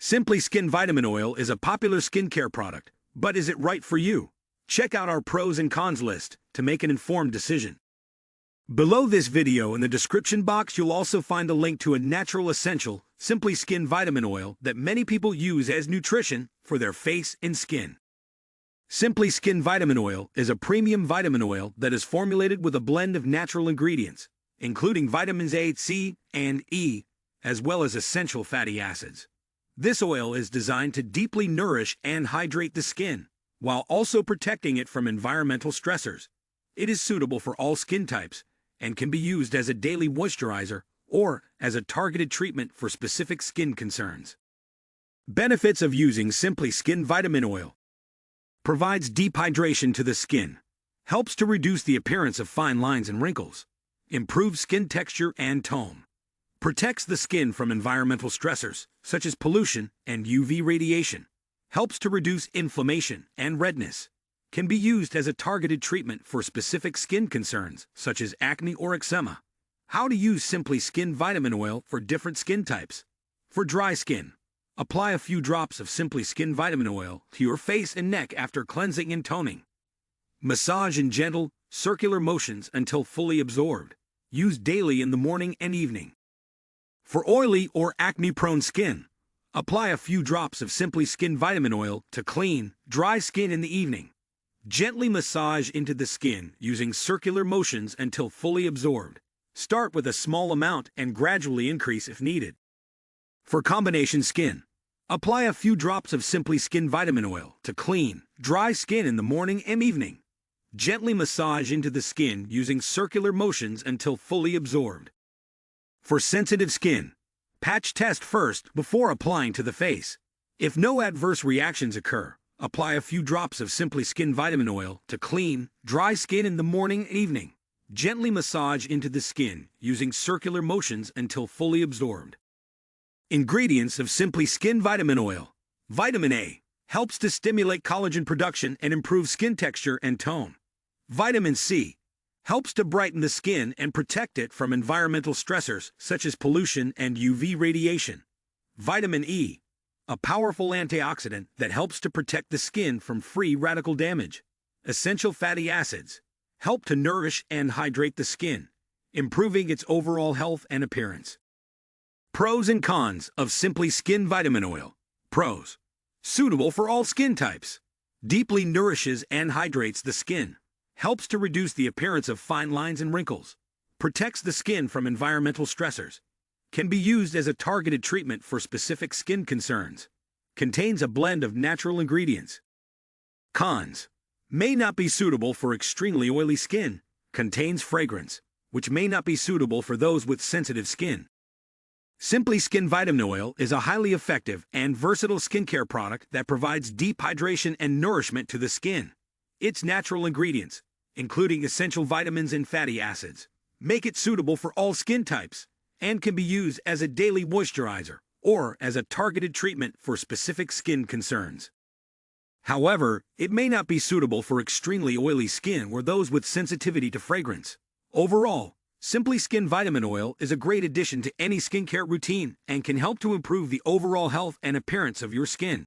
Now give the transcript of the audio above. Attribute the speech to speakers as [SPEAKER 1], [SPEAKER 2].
[SPEAKER 1] Simply Skin Vitamin Oil is a popular skincare product, but is it right for you? Check out our pros and cons list to make an informed decision. Below this video in the description box you'll also find a link to a natural essential, Simply Skin Vitamin Oil that many people use as nutrition for their face and skin. Simply Skin Vitamin Oil is a premium vitamin oil that is formulated with a blend of natural ingredients, including vitamins A, C, and E, as well as essential fatty acids. This oil is designed to deeply nourish and hydrate the skin, while also protecting it from environmental stressors. It is suitable for all skin types and can be used as a daily moisturizer or as a targeted treatment for specific skin concerns. Benefits of using Simply Skin Vitamin Oil: provides deep hydration to the skin, helps to reduce the appearance of fine lines and wrinkles, improves skin texture and tone, protects the skin from environmental stressors such as pollution and UV radiation, helps to reduce inflammation and redness, can be used as a targeted treatment for specific skin concerns such as acne or eczema. How to use Simply Skin Vitamin Oil for different skin types. For dry skin, apply a few drops of Simply Skin Vitamin Oil to your face and neck after cleansing and toning. Massage in gentle, circular motions until fully absorbed. Use daily in the morning and evening. For oily or acne-prone skin, apply a few drops of Simply Skin Vitamin Oil to clean, dry skin in the evening. Gently massage into the skin using circular motions until fully absorbed. Start with a small amount and gradually increase if needed. For combination skin, apply a few drops of Simply Skin Vitamin Oil to clean, dry skin in the morning and evening. Gently massage into the skin using circular motions until fully absorbed. For sensitive skin, patch test first before applying to the face. If no adverse reactions occur, apply a few drops of Simply Skin Vitamin Oil to clean, dry skin in the morning and evening. Gently massage into the skin using circular motions until fully absorbed. Ingredients of Simply Skin Vitamin Oil. Vitamin A helps to stimulate collagen production and improve skin texture and tone. Vitamin C helps to brighten the skin and protect it from environmental stressors such as pollution and UV radiation. Vitamin E, a powerful antioxidant that helps to protect the skin from free radical damage. Essential fatty acids help to nourish and hydrate the skin, improving its overall health and appearance. Pros and cons of Simply Skin Vitamin Oil. Pros: suitable for all skin types. Deeply nourishes and hydrates the skin. Helps to reduce the appearance of fine lines and wrinkles. Protects the skin from environmental stressors. Can be used as a targeted treatment for specific skin concerns. Contains a blend of natural ingredients. Cons: may not be suitable for extremely oily skin. Contains fragrance, which may not be suitable for those with sensitive skin. Simply Skin Vitamin Oil is a highly effective and versatile skincare product that provides deep hydration and nourishment to the skin. Its natural ingredients, including essential vitamins and fatty acids, make it suitable for all skin types and can be used as a daily moisturizer or as a targeted treatment for specific skin concerns. However, it may not be suitable for extremely oily skin or those with sensitivity to fragrance. Overall, Simply Skin Vitamin Oil is a great addition to any skincare routine and can help to improve the overall health and appearance of your skin.